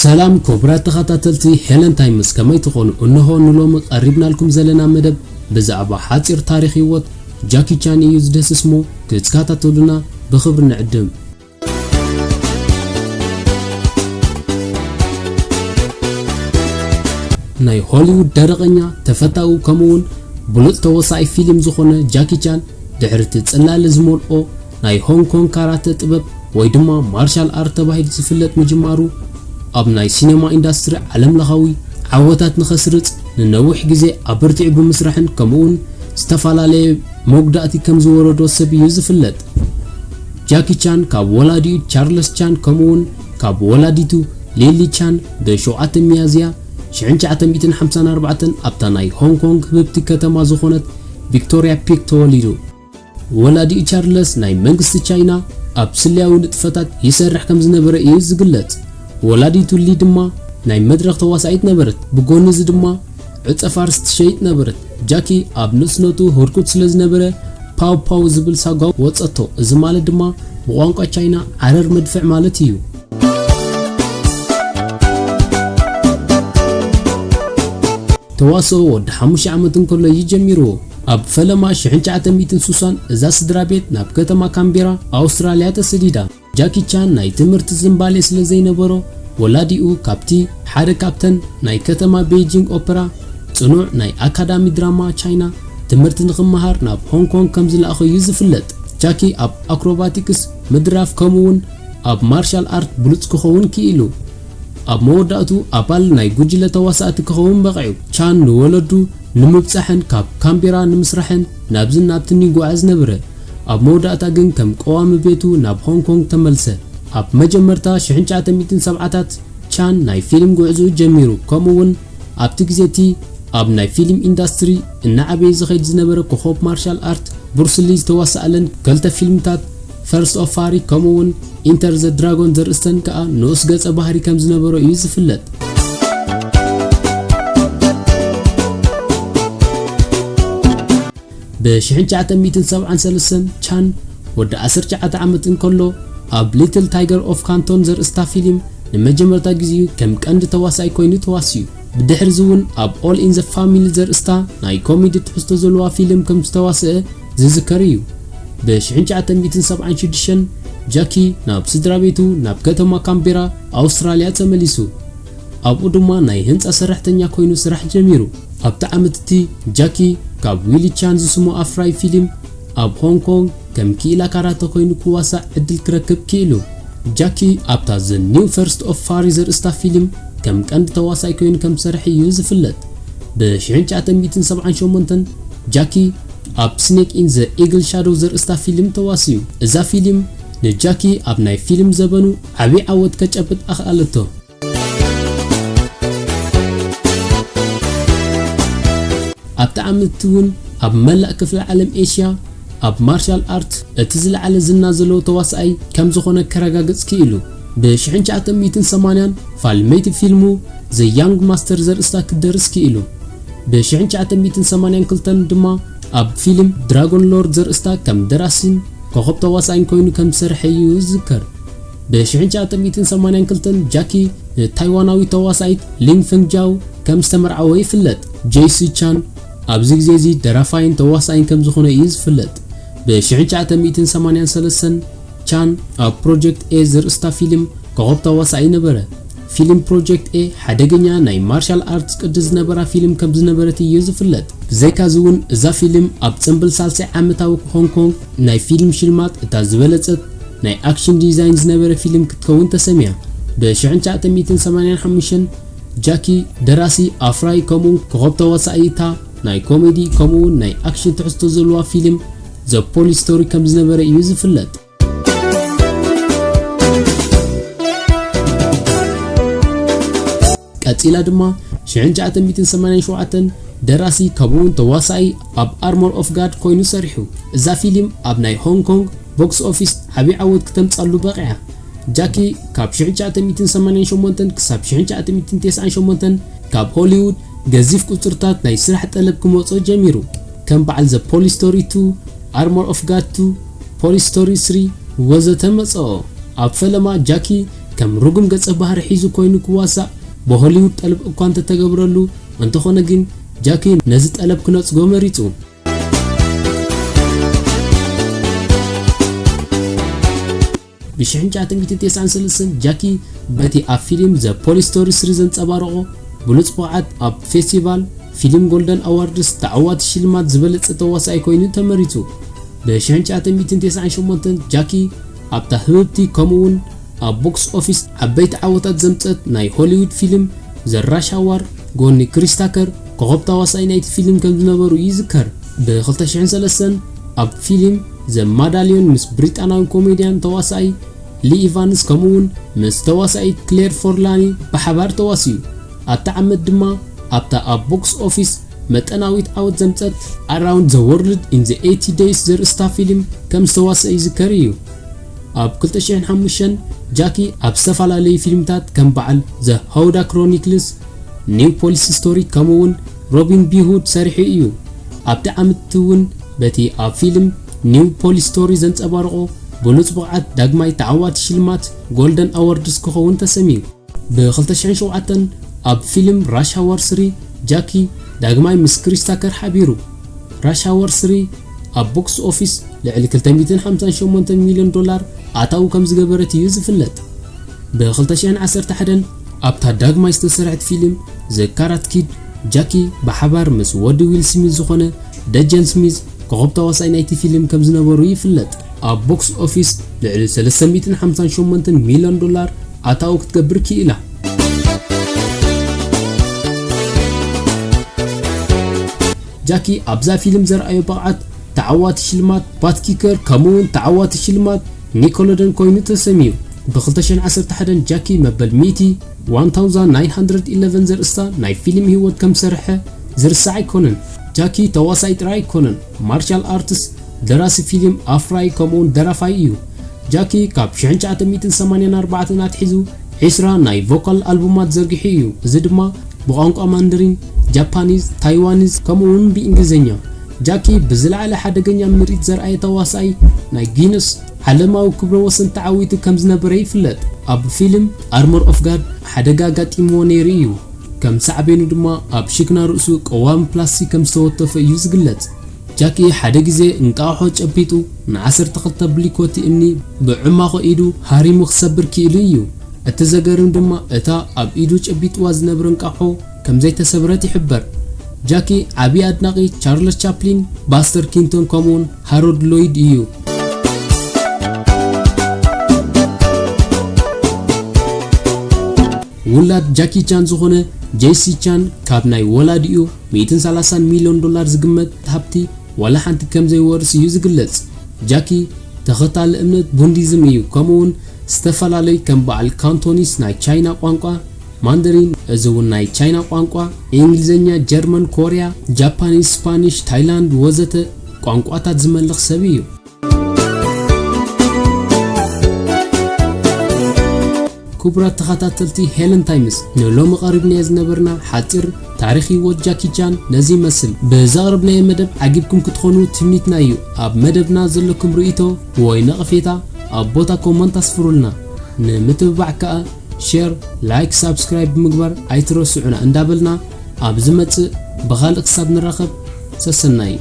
سلام كبرات تخاتلتي هيلن تايمز كما يتقون انه نلوم قربنا لكم زلنا مدب بزعبا حاصر تاريخي وط جاكي چان يزدس اسمه كتكاتلونا بخبر نعدم ناي هوليوود درغنيا تفتاو كمون بلوت توصاي فيلم زخونه جاكي چان دحرت صلال زمولو ناي هونغ كونغ كاراتي طبب ويدما مارشال ارت تبايل سفلت مجمارو اب ناي سينما اندستري عالم لخاوي عوتات نخسرت ننوح غزي ابرتي بمسرحن كمون استفالالي موغداتي كم زوردو سبي يزفلت جاكي چان كاب ولادي چارلس چان كمون كاب ولاديتو ليلي چان بشوعات ميازيا شعنچاتم 254 ابتناي هونغ كونغ ببتي كتما زخونت فيكتوريا بيك توليدو ولادي چارلس ناي منغست چاينا اب سلياو نطفتات يسرح كم زنبره يزغلت ولاديتو لي دما ناي مدرخ تواسعيت نبرت بغونز دما عصفارست شيت نبرت جاكي اب نسنوتو هوركوت سلز نبره باو باو زبل ساغو وصتو از مال دما بقانقا چاينا عرر مدفع مالتيو تواصو ود 5 عامت كله يجميرو اب فلما شعنچاتم 260 ازا سدرابيت ناب كتما كامبيرا استراليا تسديدا جاكي چان ناي تمرت زمبالي سلازي نبرو ولاديو كابتي حار كابتن ناي كتما بيجينغ اوبرا صنوع ناي اكاديمي دراما چاينا تمرت نخمهار ناب هونغ كونغ كمزل اخو يزفلت جاكي اب اكروباتيكس مدراف كمون اب مارشال ارت بلوتس كخون كيلو اب موداتو ابال ناي غجله تواسات كخون بقعو چان نولدو نمبصحن كاب كامبيرا نمسرحن نابزن نابتني غواز نبره اب موداتا گن كم قوام بيتو ناب هونغ كونغ تملسه اب مجمرتا شعنچات 170 چان ناي فيلم غعزو جميرو كمون اب تگزيتي اب ناي فيلم اندستري ان ابي زخيد زنبره كخوب مارشال ارت بروسليز تواسالن كلتا فيلمتات فيرست اوف فاري كمون انتر ذا دراغون درستن كا نوس ገጸ ባህሪ ከም ዝነበረ እዩ ዝፍለጥ ب1973 ቻን ወደ 19 ዓመት እንከሎ ኣብ ሊትል ታይገር ኦፍ ካንቶን ዘርእስታ ፊልም ንመጀመርታ ጊዜ ከም ቀንዲ ተዋሳይ ኮይኑ ተዋሲዩ ብድሕሪ ዝውን ኣብ ኦል ኢን ዘ ፋሚሊ ዘርእስታ ናይ ኮሜዲ ትሕዝቶ ዘለዋ ፊልም ከም ዝተዋስአ ዝዝከር እዩ ب1976 ጃኪ ናብ ስድራቤቱ ናብ ከተማ ካምቤራ ኣውስትራልያ ተመሊሱ ኣብኡ ድማ ናይ ህንጻ ሰራሕተኛ ኮይኑ ስራሕ ጀሚሩ ኣብታ ዓመትቲ ጃኪ ካብ ዊሊ ቻን ዝስሙ ኣፍራይ ፊልም ኣብ ሆንግ ኮንግ ከም ኪላ ካራተ ኮይኑ ክዋሳዕ ዕድል ክረክብ ኪኢሉ ጃኪ ኣብታ ዘ ኒው ፈርስት ኦፍ ፋሪ ዘርእስታ ፊልም ከም ቀንዲ ተዋሳይ ኮይኑ ከም ሰርሕ እዩ ዝፍለጥ ب1978 ጃኪ ኣብ ስኔክ ኢን ዘ ኢግል ሻዶው ዘርእስታ ፊልም ተዋሲዩ እዛ ፊልም ንጃኪ ኣብ ናይ ፊልም ዘበኑ ዓቢ ዓወት ከጨብጥ ኣኽኣለቶ ኣብታ ዓመት እውን ኣብ መላእ ክፍለ ዓለም ኤሽያ ኣብ ማርሻል አርት እቲ ዝለዓለ ዝና ዘለዎ ተዋሳይ ከም ዝኾነ ከረጋግጽ ኪኢሉ ب1980 ፋልሜት ፊልሙ ዘ ያንግ ማስተር ዘርእስታ ክደርስ ኪኢሉ ب1982 ድማ ኣብ ፊልም ድራጎን ሎርድ ዘርእስታ ከም ደራሲን ኮኸብ ተዋሳይን ኮይኑ ከም ሰርሐ እዩ ዝዝከር ب1982 ጃኪ ታይዋናዊ ተዋሳይት ሊንግ ፈንግጃው ከም ዝተመርዓወ ይፍለጥ ጄሲ ቻን ኣብዚ ግዜ እዚ ደራፋይን ተዋሳይን ከም ዝኾነ እዩ ዝፍለጥ ب1983 ቻን ኣብ ፕሮጀክት ኤ ዘርእስታ ፊልም ኮኸብ ተዋሳይ ነበረ ፊልም ፕሮጀክት ኤ ሓደገኛ ናይ ማርሻል አርትስ ቅድስ ዝነበራ ፊልም ከም ዝነበረት እዩ ዝፍለጥ ብዘይካ ዝውን እዛ ፊልም ኣብ ጽምብል ሳልሳይ ዓመታዊ ሆንግ ኮንግ ናይ ፊልም ሽልማት እታ ዝበለጸት ናይ አክሽን ዲዛይን ዝነበረ ፊልም ክትከውን ተሰሚያ ب1985 ጃኪ ደራሲ ኣፍራይ ከሙን ኮኸብ ተዋሳይታ ናይ ኮሜዲ ከሙን ናይ አክሽን ትሕዝቶ ዘለዋ ፊልም ዘ ፖሊስ ስቶሪ ከም ዝነበረ እዩ ዝፍለጥ ቀፂላ ድማ 1987 ደራሲ ከሙን ተዋሳይ ኣብ አርሞር ኦፍ ጋድ ኮይኑ ሰሪሑ እዛ ፊልም ኣብ ናይ ሆንግ ኮንግ ቦክስ ኦፊስ ዓቢ ዓወት ከተምጻሉ በቂዓ ጃኪ ካብ 1988 ክሳብ 1998 ካብ ሆሊውድ ገዚፍ ቁጥርታት ናይ ስራሕ ጠለብ ክመጾ ጀሚሩ ከም በዓል ዘ ፖሊስ ስቶሪ 2 አርሞር ኦፍ ጋድ 2 ፖሊስ ስቶሪ 3 ወዘተ መጾ ኣብ ፈለማ ጃኪ ከም ርጉም ገጸ ባህሪ ሒዙ ኮይኑ ክዋሳእ በሆሊውድ ጠለብ እኳ እንተተገብረሉ እንተኾነ ግን ጃኪ ነዚ ጠለብ ክነጽጎ መሪጹ። ብ1993 ጃኪ በቲ ኣብ ፊልም ዘ ፖሊስ ስቶሪ 3 ዘንጸባረቆ ብሉጽ ብቕዓት ኣብ ፌስቲቫል ፊልም ጎልደን ኣዋርድስ ተዓዋቲ ሽልማት ዝበለጸ ተዋሳኢ ኮይኑ ተመሪጹ። ብ1998 ጃኪ ኣብታ ህብብቲ ከምኡውን ኣብ ቦክስ ኦፊስ ዓበይቲ ዓወታት ዘምጸት ናይ ሆሊውድ ፊልም ዘ ራሽ ኣዋር ጎኒ ክሪስ ታከር ኮኸብ ተዋሳኢ ናይቲ ፊልም ከም ዝነበሩ ይዝከር። ብ2003 ኣብ ፊልም ዘ ማዳልዮን ምስ ብሪጣናዊ ኮሜድያን ተዋሳኢ ሊ ኢቫንስ ከምኡውን ምስ ተዋሳኢ ክሌር ፎርላኒ ብሓባር ተዋሲዩ። ኣብታ ዓመት ድማ ኣብታ ኣብ ቦክስ ኦፊስ መጠናዊት ዓወት ዘምጸት ኣራውንድ ዘ ወርልድ ኢን ዘ 80 ዴይስ ዘርእስታ ፊልም ከም ዝተዋሰአ ይዝከር እዩ። ኣብ 2005 ጃኪ ኣብ ዝተፈላለዩ ፊልምታት ከም በዓል ዘ ሃውዳ ክሮኒክልስ፣ ኒው ፖሊስ ስቶሪ ከምኡውን ሮቢን ቢ ሁድ ሰሪሑ እዩ። ኣብቲ ዓመት እውን በቲ ኣብ ፊልም ኒው ፖሊስ ስቶሪ ዘንጸባረቆ ብሉጽ ብቕዓት ዳግማይ ተዓዋቲ ሽልማት ጎልደን ኣዋርድስ ክኸውን ተሰሚዩ። ብ2007 ኣብ ፊልም ራሽ ኣዋር 3 ጃኪ ዳግማይ ምስ ክሪስ ታከር ሓቢሩ። ራሽ ኣዋር 3 ኣብ ቦክስ ኦፊስ ልዕሊ $258 ሚልዮን ኣታው ከም ዝገበረት እዩ ዝፍለጥ። ብ2011 ኣብታ ዳግማይ ዝተሰርሐት ፊልም ዘ ካራት ኪድ ጃኪ ብሓባር ምስ ወዲ ዊል ስሚዝ ዝኾነ ደጀን ስሚዝ ኮኸብ ተዋሳኢ ናይቲ ፊልም ከም ዝነበሩ ይፍለጥ። ኣብ ቦክስ ኦፊስ ልዕሊ $358 ሚልዮን ኣታው ክትገብር ክኢላ። ጃኪ ኣብዛ ፊልም ዘርአዮ ብቕዓት ተዓዋቲ ሽልማት ባትኪከር ከምኡውን ተዓዋቲ ሽልማት ኒኮሎደን ኮይኑ ተሰሚዩ። ብ2011 ጃኪ መበል 1911 ዘርእስታ ናይ ፊልም ህይወት ከም ሰርሐ ዝርሳዕ ኣይኮነን። ጃኪ ተዋሳኢ ጥራይ ኣይኮነን፣ ማርሻል ኣርትስ፣ ደራሲ ፊልም ኣፍራይ ከምኡውን ደራፋይ እዩ። ጃኪ ካብ 1984 ኣትሒዙ 20 ናይ ቮካል ኣልቡማት ዘርጊሑ እዩ። እዚ ድማ ብቋንቋ ማንደሪን፣ ጃፓኒዝ፣ ታይዋኒዝ ከምኡውን ብእንግሊዝኛ። ጃኪ ብዝለዓለ ሓደገኛ ምርኢት ዘርአየ ተዋሳኢ ናይ ጊነስ ዓለማዊ ክብረ ወሰን ተዓዊቱ ከም ዝነበረ ይፍለጥ። ኣብ ፊልም ኣርመር ኦፍ ጋድ ሓደጋ ጋጢምዎ ነይሩ እዩ። ከም ሳዕቤኑ ድማ ኣብ ሽክና ርእሱ ቀዋሚ ፕላስቲክ ከም ዝተወተፈ እዩ ዝግለጽ። ጃኪ ሓደ ግዜ እንቃሖ ጨቢጡ ን12 ብሊኮቲ እምኒ ብዕማኾ ኢዱ ሃሪሙ ክሰብር ክኢሉ እዩ። እቲ ዘገርም ድማ እታ ኣብ ኢዱ ጨቢጥዋ ዝነበረ እንቃሖ ከም ዘይተሰብረት ይሕበር። ጃኪ ዓብይ ኣድናቂ ቻርልስ ቻፕሊን፣ ባስተር ኪንቶን ከምኡውን ሃሮልድ ሎይድ እዩ። ውላድ ጃኪ ቻን ዝኾነ ጄሲ ቻን ካብ ናይ ወላዲኡ $130 ሚልዮን ዝግመት ሃብቲ ወላ ሓንቲ ከም ዘይወርስ እዩ ዝግለጽ። ጃኪ ተኸታሊ እምነት ቡዲዝም እዩ። ከምኡውን ዝተፈላለዩ ከም በዓል ካንቶኒስ ናይ ቻይና ቋንቋ፣ ማንደሪን እዚ እውን ናይ ቻይና ቋንቋ፣ እንግሊዝኛ፣ ጀርመን፣ ኮርያ፣ ጃፓኒዝ፣ ስፓኒሽ፣ ታይላንድ ወዘተ ቋንቋታት ዝመልኽ ሰብ እዩ። ክቡራት ተኸታተልቲ ሄለን ታይምስ ንሎሚ ቀሪብናዮ ዝነበርና ሓፂር ታሪኽ ህይወት ጃኪ ቻን ነዚ ይመስል። ብዛቕረብናዮ መደብ ዓጊብኩም ክትኾኑ ትምኒትና እዩ። ኣብ መደብና ዘለኩም ርእይቶ ወይ ነቐፌታ ኣብ ቦታ ኮመንት ኣስፍሩልና። ንምትብባዕ ከዓ ሼር፣ ላይክ፣ ሳብስክራይብ ብምግባር ኣይትረስዑና እንዳበልና ኣብ ዝመጽእ ብኻልእ ክሳብ ንራኸብ ሰሰናይ